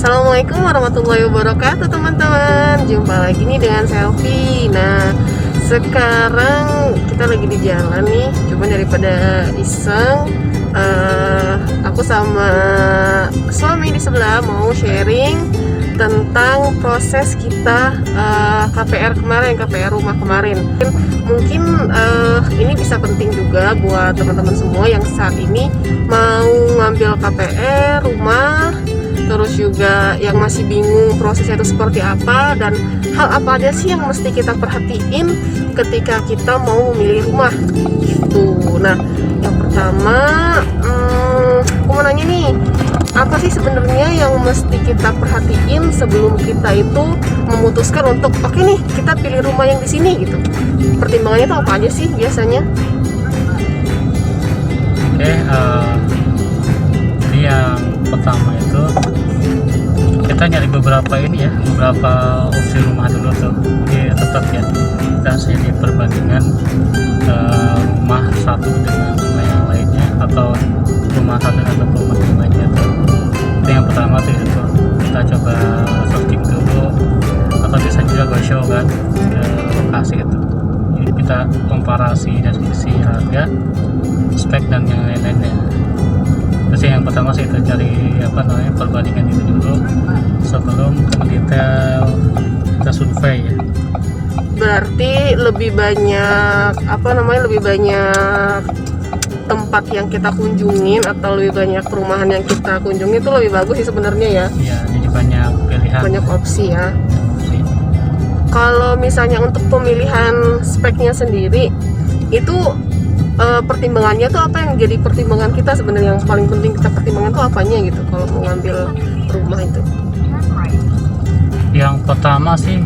Assalamualaikum warahmatullahi wabarakatuh teman-teman. Jumpa lagi nih dengan Selfie. Nah, sekarang kita lagi di jalan nih. Cuma daripada iseng, aku sama suami di sebelah mau sharing tentang proses kita KPR kemarin, KPR rumah kemarin. Mungkin ini bisa penting juga buat teman-teman semua yang saat ini mau ngambil KPR rumah, terus juga yang masih bingung prosesnya itu seperti apa dan hal apa aja sih yang mesti kita perhatiin ketika kita mau memilih rumah gitu. Nah, yang pertama aku mau nanya nih, apa sih sebenarnya yang mesti kita perhatiin sebelum kita itu memutuskan untuk oke nih kita pilih rumah yang di sini gitu. Pertimbangannya itu apa aja sih biasanya? Jadi yang pertama itu kita nyari beberapa opsi rumah dulu tuh. Jadi tetap ya kita sini perbandingan rumah satu dengan rumah yang lainnya atau rumah satu dengan rumah yang lainnya tuh. Jadi yang pertama tuh itu kita coba searching dulu atau bisa juga go show kan ke lokasi itu. Jadi kita komparasi dari sisi harga, spek dan yang lain-lainnya. Terus yang pertama sih itu cari perbandingan itu dulu sebelum ke detail kita survei ya. Berarti lebih banyak tempat yang kita kunjungin atau lebih banyak perumahan yang kita kunjungi itu lebih bagus sih sebenarnya ya. Iya, jadi banyak pilihan. Banyak opsi ya. Kalau misalnya untuk pemilihan speknya sendiri itu pertimbangannya tuh apa yang jadi pertimbangan kita sebenarnya, yang paling penting kita pertimbangkan tuh apanya gitu kalau mau ngambil rumah itu? Yang pertama sih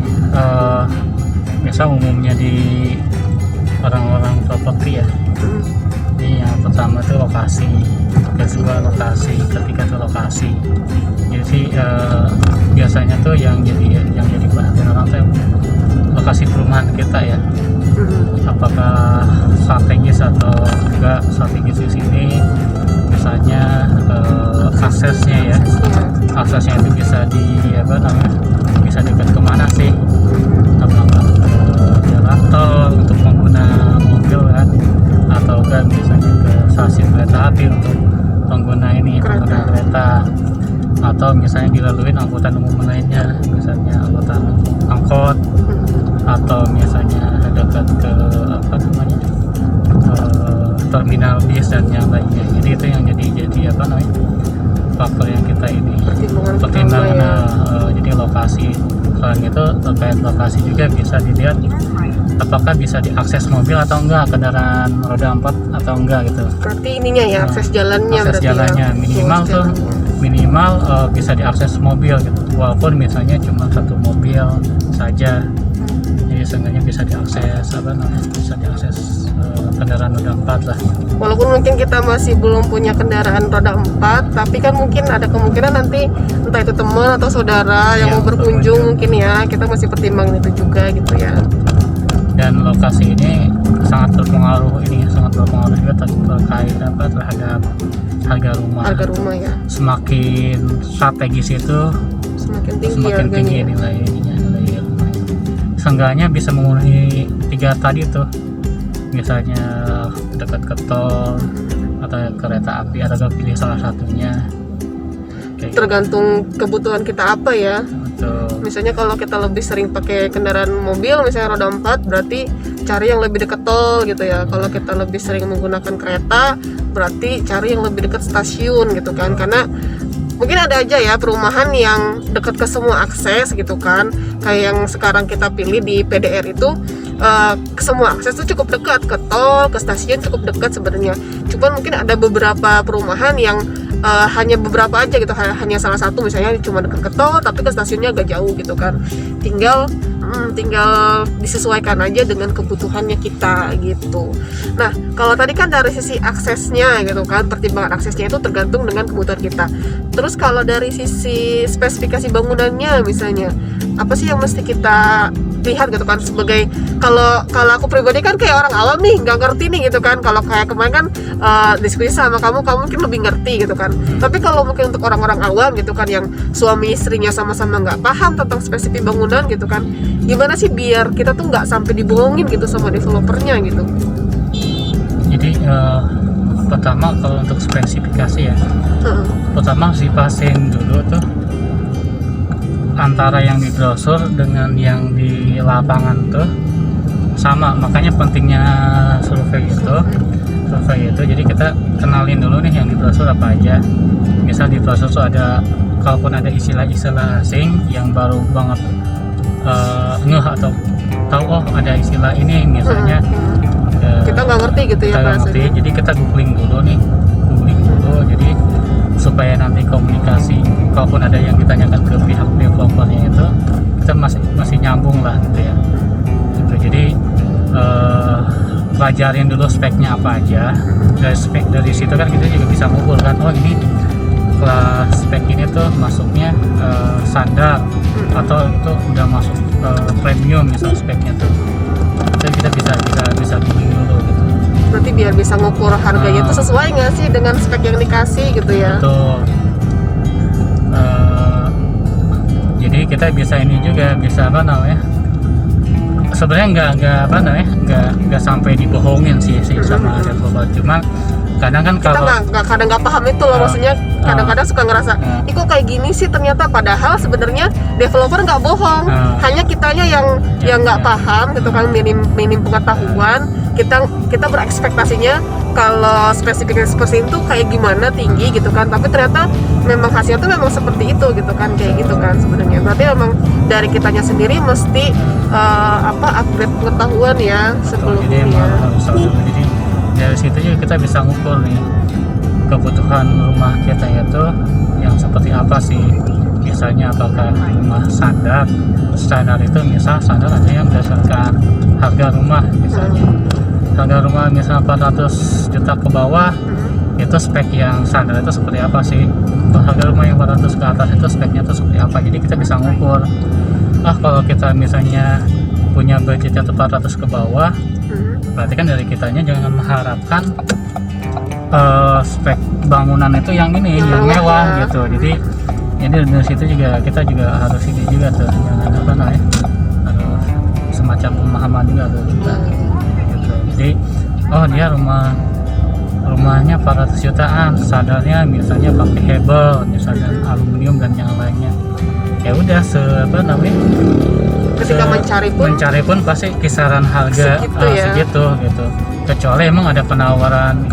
biasa umumnya di orang-orang properti ya. Ini yang pertama tuh lokasi, kedua lokasi, ketiga tuh lokasi. Jadi sih biasanya tuh yang jadi perhatian orang tuh lokasi perumahan kita ya. Apakah strategis atau enggak strategis di sini, misalnya aksesnya itu bisa bisa dekat kemana sih, apakah ke jalan tol untuk pengguna mobil kan, atau enggak misalnya ke stasiun kereta api untuk pengguna kereta, atau misalnya dilalui angkutan umum lainnya, misalnya angkot, atau misalnya dekat ke terminal bis dan yang lainnya. Jadi itu yang jadi faktor yang kita ini pertimbangan ya. Jadi lokasi, selain itu terkait lokasi juga bisa dilihat apakah bisa diakses mobil atau enggak, kendaraan roda 4 atau enggak gitu. Berarti ininya ya akses jalannya. Akses jalannya ya. minimal bisa diakses mobil gitu, walaupun misalnya cuma satu mobil saja. Jadi seenggaknya bisa diakses kendaraan roda 4 lah. Walaupun mungkin kita masih belum punya kendaraan roda 4, tapi kan mungkin ada kemungkinan nanti entah itu teman atau saudara yang mau berkunjung mungkin ya, kita masih pertimbangkan itu juga gitu ya. Dan lokasi ini sangat berpengaruh juga terkait terhadap harga rumah. Harga rumah ya. Semakin strategis itu semakin tinggi nilainya. Seenggaknya bisa memenuhi 3 tadi tuh, misalnya dekat ke tol atau kereta api, atau pilih salah satunya. Tergantung kebutuhan kita apa ya. Betul. Misalnya kalau kita lebih sering pakai kendaraan mobil, misalnya roda 4, berarti cari yang lebih dekat tol gitu ya. Kalau kita lebih sering menggunakan kereta, berarti cari yang lebih dekat stasiun gitu kan. Karena mungkin ada aja ya perumahan yang dekat ke semua akses gitu kan, kayak yang sekarang kita pilih di PDR itu ke semua akses itu cukup dekat, ke tol, ke stasiun cukup dekat sebenarnya. Cuman mungkin ada beberapa perumahan yang hanya beberapa aja gitu, hanya salah satu misalnya cuma dekat ke tol tapi ke stasiunnya agak jauh gitu kan. Tinggal disesuaikan aja dengan kebutuhannya kita gitu. Nah, kalau tadi kan dari sisi aksesnya gitu kan, pertimbangan aksesnya itu tergantung dengan kebutuhan kita. Terus kalau dari sisi spesifikasi bangunannya misalnya, apa sih yang mesti kita lihat gitu kan, sebagai kalau aku pribadi kan kayak orang awam nih, nggak ngerti nih gitu kan. Kalau kayak kemarin kan diskusi sama kamu mungkin lebih ngerti gitu kan. Tapi kalau mungkin untuk orang-orang awam gitu kan, yang suami istrinya sama-sama nggak paham tentang spesifik bangunan gitu kan, gimana sih biar kita tuh nggak sampai dibohongin gitu sama developernya gitu. Jadi pertama kalau untuk spesifikasi ya, pertama harus dipastikan dulu tuh antara yang di brosur dengan yang di lapangan tuh sama. Makanya pentingnya survei itu. Jadi kita kenalin dulu nih yang di brosur apa aja. Misal di brosur tuh ada, kalaupun ada istilah-istilah asing yang baru banget ngeh atau tahu, oh ada istilah ini misalnya, kita nggak ngerti gitu ya, kita nggak ngerti, jadi kita googling dulu. Jadi supaya nanti komunikasi, kalaupun ada yang ditanyakan ke pihak developernya itu, kita masih nyambung lah gitu ya gitu. Jadi pelajarin dulu speknya apa aja. Dari situ kan kita juga bisa ngukur kan, oh ini kelas spek ini tuh masuknya standar atau itu udah masuk premium misal speknya tuh. Kita bisa googling dulu gitu. Nanti biar bisa ngukur harganya itu sesuai nggak sih dengan spek yang dikasih gitu ya. Betul. Jadi kita bisa ini juga, bisa apa namanya, sebenarnya nggak sampai dibohongin sih sama developer. Cuma kadang kan kalau kita kadang nggak paham itu loh, maksudnya kadang-kadang suka ngerasa ih kok kayak gini sih, ternyata padahal sebenarnya developer nggak bohong, hanya kitanya yang nggak paham gitu kan, minim pengetahuan. Kita berekspektasinya kalau spesifikasi seperti itu kayak gimana, tinggi gitu kan, tapi ternyata memang hasilnya tuh memang seperti itu gitu kan, kayak gitu kan sebenarnya. Berarti memang dari kitanya sendiri mesti upgrade pengetahuan ya sebelumnya. Jadi dari situ juga kita bisa ngukur nih kebutuhan rumah kita itu yang seperti apa sih. Misalnya apakah rumah standar itu, misal standar ada yang berdasarkan harga rumah, misalnya harga rumah misalnya 400 juta ke bawah, itu spek yang standar itu seperti apa sih. Harga rumah yang 400 ke atas itu speknya itu seperti apa. Jadi kita bisa ngukur, kalau kita misalnya punya budgetnya 400 ke bawah, berarti kan dari kitanya jangan mengharapkan spek bangunan itu yang ini yang mewah gitu. Jadi dari situ juga kita juga harus ini juga tuh, jangan apa namanya, semacam pemahaman juga tuh kita gitu. Jadi dia rumahnya 400 jutaan, sadarnya misalnya pakai hebel, misalnya aluminium dan yang lainnya. Ya udah ketika mencari pun pasti kisaran harga segitu gitu. Kecuali emang ada penawaran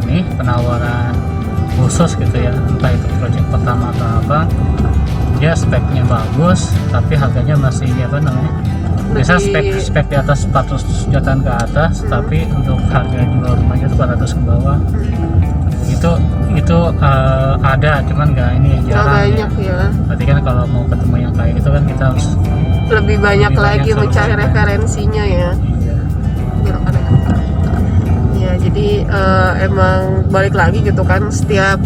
khusus gitu ya, entah itu proyek pertama atau apa, dia speknya bagus tapi harganya masih misal spek di atas 400 jutaan ke atas, tapi untuk harga jual rumahnya itu 400 ke bawah. Itu ada, cuman jarang banyak ya. Berarti kan kalau mau ketemu yang kayak gitu kan kita harus lebih banyak lagi mencari referensinya ya. Ya, jadi emang balik lagi gitu kan, setiap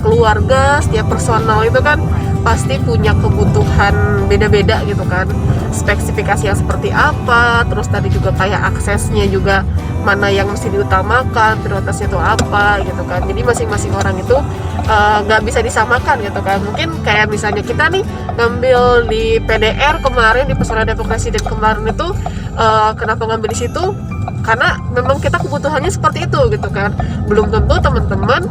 keluarga, setiap personal itu kan pasti punya kebutuhan beda-beda gitu kan, spesifikasi yang seperti apa, terus tadi juga kayak aksesnya juga mana yang mesti diutamakan, prioritasnya itu apa gitu kan. Jadi masing-masing orang itu nggak bisa disamakan gitu kan. Mungkin kayak misalnya kita nih ngambil di PDR kemarin, di Pesona Depok Residen kemarin itu, kenapa ngambil di situ? Karena memang kita kebutuhannya seperti itu gitu kan. Belum tentu teman-teman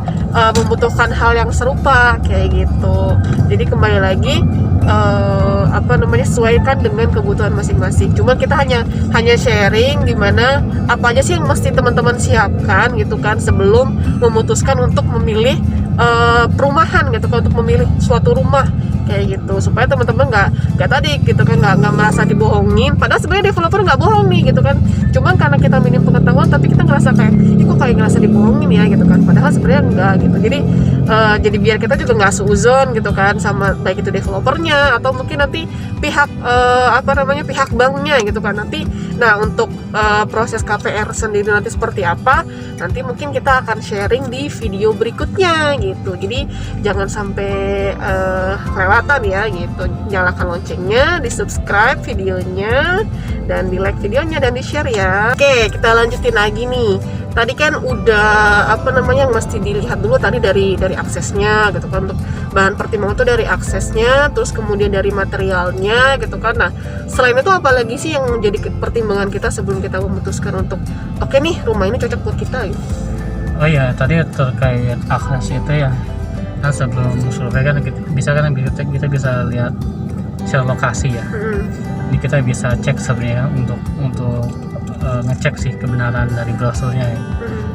membutuhkan hal yang serupa kayak gitu. Jadi kembali lagi sesuaikan dengan kebutuhan masing-masing. Cuma kita hanya sharing gimana apa aja sih yang mesti teman-teman siapkan gitu kan sebelum memutuskan untuk memilih perumahan gitu kan, untuk memilih suatu rumah kayak gitu, supaya teman-teman nggak tadi gitu kan, nggak merasa dibohongin. Padahal sebenarnya developer nggak bohong nih gitu kan, cuman karena kita minim pengetahuan tapi kita ngerasa kayak kok kayak ngerasa dibohongin ya gitu kan, padahal sebenarnya enggak gitu. Jadi jadi biar kita juga nggak seuzon gitu kan sama baik itu developernya atau mungkin nanti pihak pihak banknya gitu kan nanti. Nah untuk proses KPR sendiri nanti seperti apa nanti mungkin kita akan sharing di video berikutnya gitu. Jadi jangan sampai kelewatan ya gitu. Nyalakan loncengnya, di subscribe videonya dan di like videonya dan di share ya. Oke, kita lanjutin lagi nih. Tadi kan udah yang mesti dilihat dulu tadi dari aksesnya gitu kan. Untuk bahan pertimbangan itu dari aksesnya, terus kemudian dari materialnya gitu kan. Nah selain itu apalagi sih yang menjadi pertimbangan kita sebelum kita memutuskan untuk oke nih rumah ini cocok buat kita gitu. Oh iya, tadi terkait akses itu ya, kan sebelum survei kan kita bisa lihat share lokasi ya. Ini kita bisa cek sebenarnya untuk ngecek sih kebenaran dari brosurnya ya.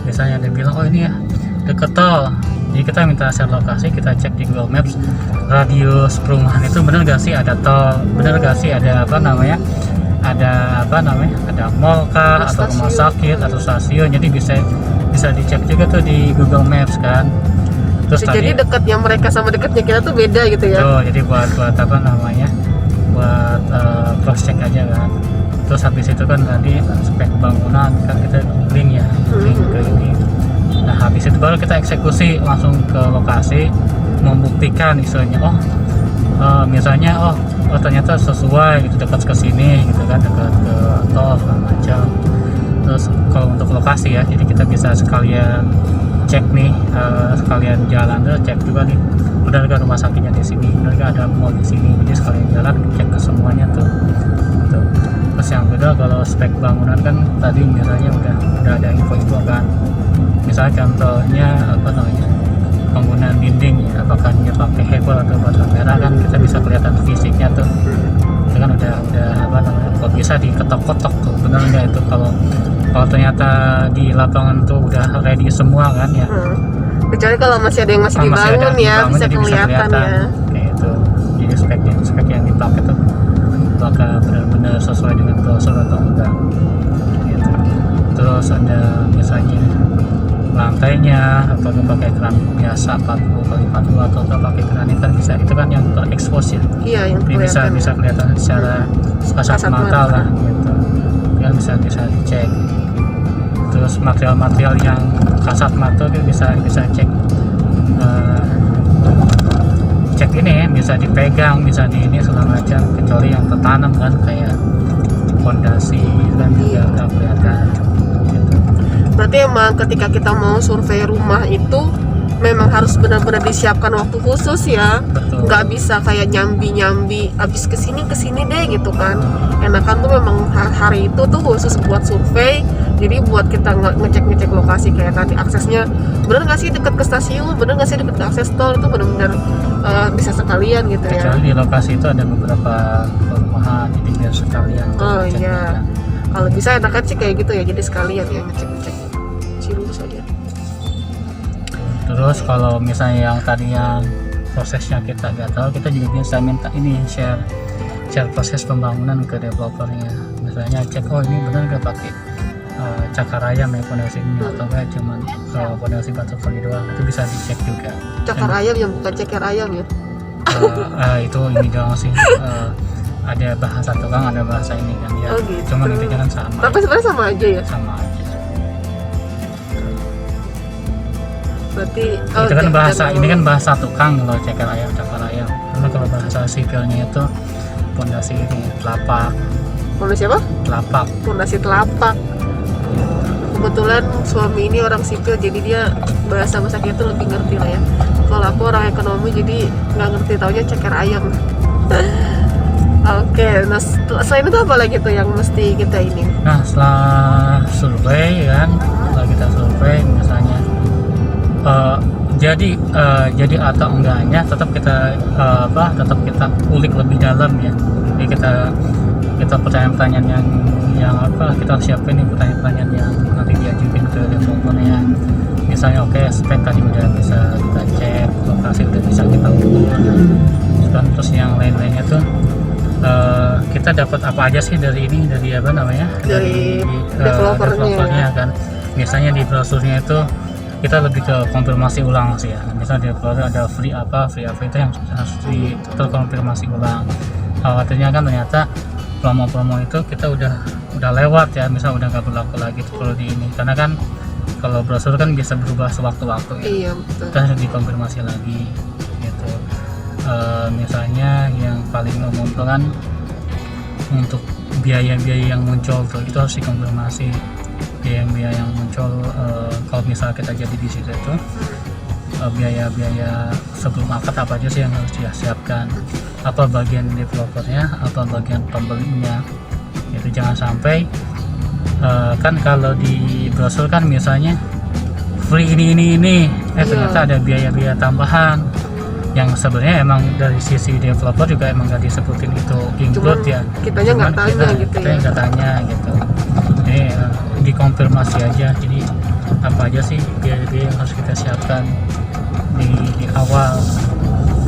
Misalnya dia bilang oh ini ya deket tol, jadi kita minta share lokasi, kita cek di Google Maps radius perumahan itu bener gak sih ada tol, bener gak sih ada ada mall kah atau rumah sakit atau stasiun. Jadi bisa dicek juga tuh di Google Maps kan. Terus jadi dekatnya mereka sama dekatnya kita tuh beda gitu ya. Tuh, jadi buat cross check aja kan. Terus habis itu kan tadi spek bangunan kan kita link ke ini. Nah habis itu baru kita eksekusi langsung ke lokasi, membuktikan istilahnya misalnya ternyata sesuai gitu, dekat ke sini gitu kan, dekat ke tol segala macam. Terus kalau untuk lokasi ya, jadi kita bisa sekalian cek nih, sekalian jalan tuh cek juga nih benar gak rumah sakitnya di sini, benar gak ada mall di sini. Jadi sekalian jalan cek ke semuanya tuh. Terus yang kedua kalau spek bangunan kan tadi misalnya udah ada info kan. Misalnya contohnya bangunan dinding ya, apakah dia pakai hebel atau bata merah kan kita bisa kelihatan fisiknya tuh. Itu kan udah kalau bisa diketok-ketok tuh benar nggak itu kalau ternyata di lapangan tuh udah ready semua kan ya. Kecuali kalau masih ada yang masih dibangun ya bisa kelihatan ya. Kayak itu. Jadi spek yang dipakai tuh apakah benar-benar sesuai dengan brosur atau enggak gitu. Terus ada misalnya lantainya atau pakai keramik biasa 40x40 atau pakai granit kan bisa, itu kan yang terekspos ya. Iya, yang bisa kelihatan secara kasat mata lah gitu. Kan bisa dicek. Terus material yang kasat mata itu bisa cek ini ya, bisa dipegang, bisa di ini segala macam, kecuali yang tertanam kan kayak fondasi kan juga nggak kelihatan gitu. Berarti emang ketika kita mau survei rumah itu memang harus benar-benar disiapkan waktu khusus ya. Betul. Nggak bisa kayak nyambi abis kesini deh gitu kan. Enakan tuh memang hari itu tuh khusus buat survei. Jadi buat kita ngecek lokasi kayak tadi aksesnya bener nggak sih deket ke stasiun, bener nggak sih deket ke akses tol, itu benar-benar bisa sekalian gitu ya. Kecuali di lokasi itu ada beberapa perumahan, jadi biar sekalian. Oh iya. Kalau bisa enakan sih kayak gitu ya, jadi sekalian ya ngecek lurus aja. Terus kalau misalnya yang tadi yang prosesnya kita nggak tahu, kita juga bisa minta ini share proses pembangunan ke developernya. Misalnya cek ini benar nggak pakai cakar ayam ya fondasinya atau enggak cuma fondasi batu kali doang, itu bisa dicek juga. Cakar ayam yang bukan ceker ayam ya? Itu ini doang sih. Ada bahasa tukang, ada bahasa ini kan ya. Oh, gitu. Cuma intinya kan sama. Tapi sebenarnya sama aja ya? Sama aja. Berarti itu kan bahasa ini kan bahasa tukang kalau cakar ayam. Karena kalau bahasa sipilnya itu fondasi ini telapak. Fondasi apa? Telapak. Fondasi telapak. Kebetulan suami ini orang sipil, jadi dia bahasa kita itu lebih ngerti lah ya. Kalau aku orang ekonomi jadi nggak ngerti, taunya ceker ayam. Oke, nah selain itu apa lagi tuh yang mesti kita ini? Nah setelah survei kan, setelah kita survei misalnya jadi atau enggaknya tetap kita ulik lebih dalam ya. Jadi kita pertanyaan-pertanyaan yang kita siapin nih, pertanyaan-pertanyaan yang nanti diajukan ke developernya. Misalnya spek tadi udah bisa kita cek, lokasi udah bisa kita ukur kan. Terus yang lain-lainnya tuh kita dapat apa aja sih dari developernya kan. Misalnya di brosurnya itu kita lebih ke konfirmasi ulang sih ya. Misalnya developer ada free apa itu yang harus terkonfirmasi ulang. Khawatirnya kan ternyata promo-promo itu kita udah lewat ya, misal udah nggak berlaku lagi tuh kalau di ini, karena kan kalau browser kan bisa berubah sewaktu-waktu ya. Iya betul. Kita harus dikonfirmasi lagi gitu. Misalnya yang paling umum tuh kan untuk biaya-biaya yang muncul tuh itu harus dikonfirmasi. Biaya yang muncul kalau misalnya kita jadi di situ itu biaya-biaya sebelum akad apa aja sih yang harus disiapkan, apa bagian developernya, apa bagian pembelinya. Itu jangan sampai kan kalau di browser kan misalnya free ini ternyata ada biaya-biaya tambahan yang sebenarnya emang dari sisi developer juga emang nggak disebutin itu include ya, kitanya nggak tanya gitu kita ya. nggak tanya gitu. Jadi dikonfirmasi aja, jadi apa aja sih biaya-biaya yang harus kita siapkan di awal.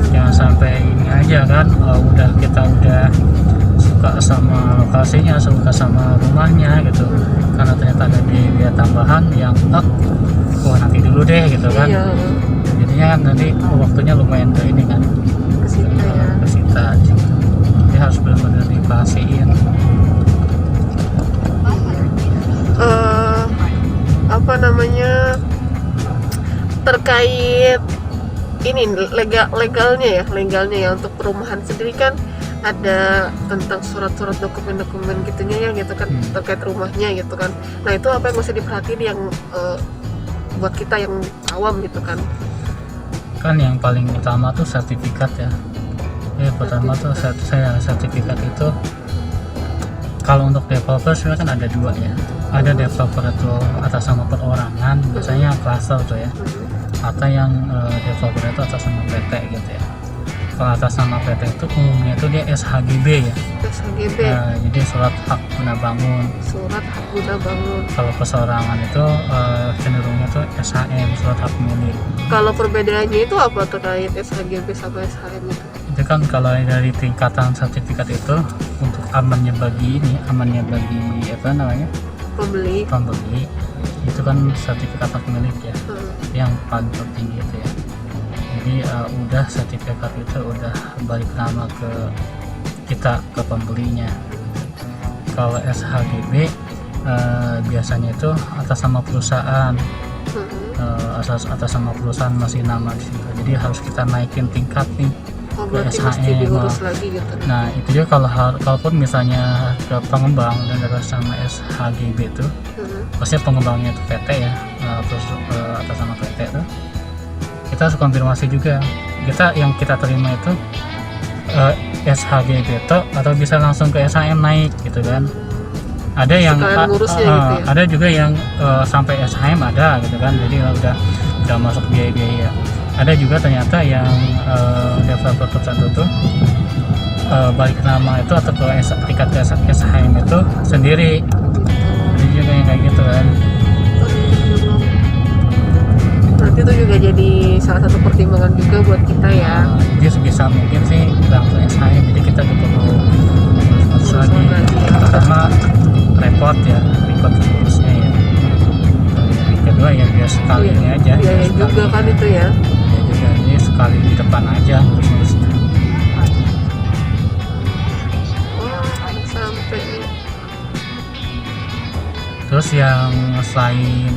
Jangan sampai ini aja kan kita udah suka sama lokasinya, suka sama rumahnya gitu, karena ternyata ada biaya tambahan yang nanti dulu deh gitu kan. Iya. Jadinya kan nanti waktunya lumayan ke ini kan, kesita gitu. Jadi harus benar-benar dipastiin. Apa namanya, terkait ini legalnya ya untuk perumahan sendiri kan ada tentang surat-surat dokumen-dokumen gitunya ya gitu kan, terkait rumahnya gitu kan. Nah itu apa yang mesti diperhatiin yang buat kita yang awam gitu kan? Kan yang paling utama tuh sertifikat ya. Pertama tuh sertifikat itu kalau untuk developer sebenarnya kan ada dua ya. Ada developer itu atas nama perorangan, biasanya cluster tuh ya. Atau yang developer itu atas nama PT gitu ya. Kalau atas nama PT itu umumnya itu dia SHGB ya. SHGB. Jadi surat hak guna bangun. Surat hak guna bangun. Kalau perorangan itu cenderungnya tuh SHM, surat hak milik. Kalau perbedaannya itu apa terkait SHGB sama SHM itu? Itu kan kalau dari tingkatan sertifikat itu untuk amannya bagi apa namanya? Pembeli itu kan sertifikat hak milik ya, yang paling tertinggi itu ya. Jadi udah sertifikat itu udah balik nama ke kita, ke pembelinya. Kalau SHGB biasanya itu atas nama perusahaan, atas nama perusahaan masih nama di situ. Jadi harus kita naikin tingkat nih. Berarti mesti diurus lagi gitu. Nah itu dia kalaupun misalnya ke pengembang dan atas nama SHGB itu, pasti pengembangnya itu PT ya, terus atas nama PT itu, kita harus konfirmasi juga. Yang kita terima itu SHGB itu atau bisa langsung ke SHM naik gitu kan. Ada yang gitu ya? Ada juga yang sampai SHM ada gitu kan, jadi udah masuk biaya-biaya. Ada juga ternyata yang developer tertentu tuh balik nama itu atau ke tingkat SHM itu sendiri. Jadi juga yang kayak gitu kan. Berarti itu juga jadi salah satu pertimbangan juga buat kita ya. Jadi sebisa mungkin sih langsung SHM, jadi kita gak perlu ngurus lagi karena repot urusnya ya. Yang kedua ya biar sekali ini aja. Iya juga kan itu ya. Jadi sekali di depan aja ngurus-ngurusnya. Sampai nih. Terus yang selain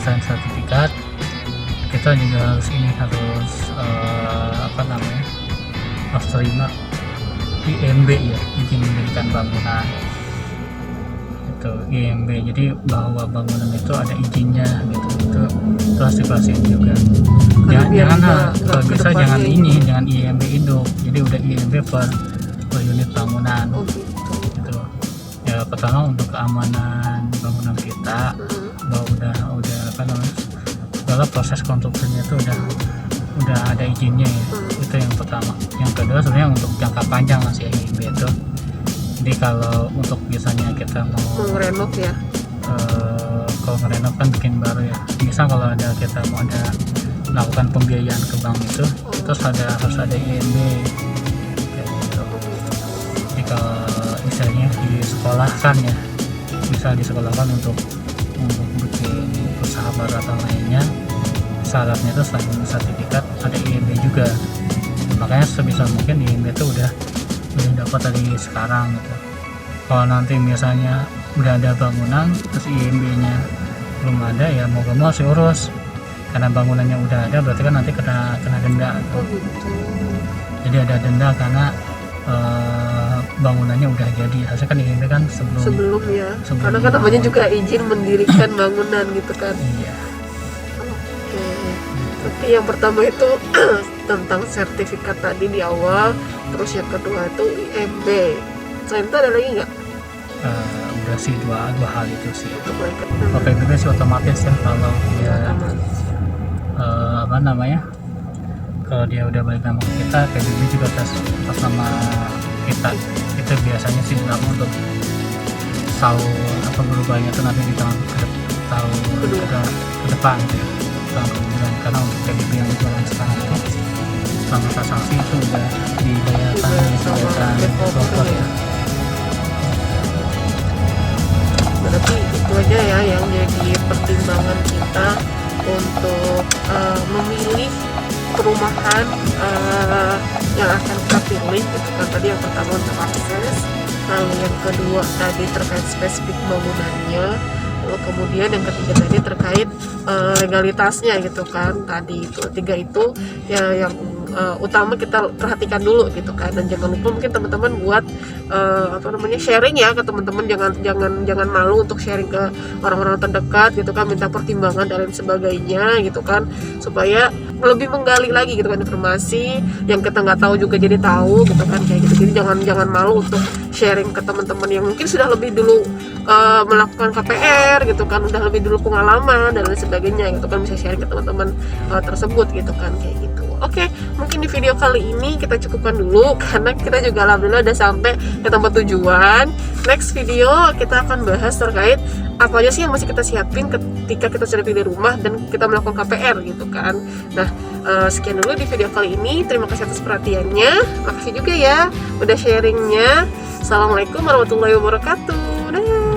selain sertifikat, kita juga harus harus terima IMB ya, izin mendirikan bangunan. Itu IMB, jadi bahwa bangunan itu ada izinnya gitu. Itu harus dipastiin juga. Kalau bisa jangan IMB induk, jadi udah IMB per unit bangunan. Gitu. Ya pertama untuk keamanan bangunan kita, bahwa udah segala proses konstruksinya itu udah ada izinnya ya. Itu yang pertama. Yang kedua sebenarnya untuk jangka panjang sih IMB itu. Jadi kalau untuk biasanya kita mau renov ya, kalau ngerenov kan bikin baru ya. Misal kalau kita mau melakukan pembiayaan ke bank itu harus ada IMB kayak gitu. Jadi kalau misalnya disekolahkan ya, bisa disekolahkan untuk bikin usaha baru atau lainnya, syaratnya itu selain sertifikat ada IMB juga. Makanya sebisa mungkin IMB itu udah dapat dari sekarang gitu. Kalau nanti misalnya udah ada bangunan terus IMB-nya belum ada, ya mau gak mau harus urus, karena bangunannya udah ada berarti kan nanti kena denda gitu. Oh gitu. Jadi ada denda karena bangunannya udah jadi. Harusnya kan IMB kan Sebelum ya. sebelum Karena kan namanya dibangun. juga izin mendirikan bangunan gitu kan. Iya. Oke. Berarti yang pertama itu tentang sertifikat tadi di awal, terus yang kedua itu IMB. Selain itu ada lagi nggak Udah sih dua hal itu sih. untuk mereka? Kalau PBB sih otomatis ya, kalau dia apa namanya, kalau dia udah balik nama ke kita, PBB juga atas nama kita. Itu biasanya sih bilang untuk tahun apa berubahnya itu nanti di tahun ke depan gitu ya, tahun kemudian. Karena untuk PBB yang jualan sekarang itu sama transaksi itu udah dibayarkan developer ya. Berarti itu aja ya yang jadi pertimbangan kita untuk memilih perumahan yang akan kita pilih gitu kan. Tadi yang pertama untuk akses, lalu yang kedua tadi terkait spesifik bangunannya, lalu kemudian yang ketiga tadi terkait legalitasnya gitu kan. Tadi itu tiga itu ya yang utama kita perhatikan dulu gitu kan. Dan jangan lupa mungkin teman-teman buat sharing ya ke teman-teman, jangan malu untuk sharing ke orang-orang terdekat gitu kan, minta pertimbangan dan lain sebagainya gitu kan, supaya lebih menggali lagi gitu kan informasi yang kita nggak tahu juga jadi tahu gitu kan, kayak gitu. Jadi jangan malu untuk sharing ke teman-teman yang mungkin sudah lebih dulu melakukan KPR gitu kan, udah lebih dulu pengalaman dan lain sebagainya gitu kan, bisa sharing ke teman-teman tersebut gitu kan, kayak gitu. Oke, mungkin di video kali ini kita cukupkan dulu karena kita juga alhamdulillah udah sampai ke tempat tujuan. Next video kita akan bahas terkait apa aja sih yang masih kita siapin ketika kita sudah pilih rumah dan kita melakukan KPR gitu kan. Nah, sekian dulu di video kali ini. Terima kasih atas perhatiannya. Makasih juga ya udah sharingnya. Assalamualaikum warahmatullahi wabarakatuh. Dah.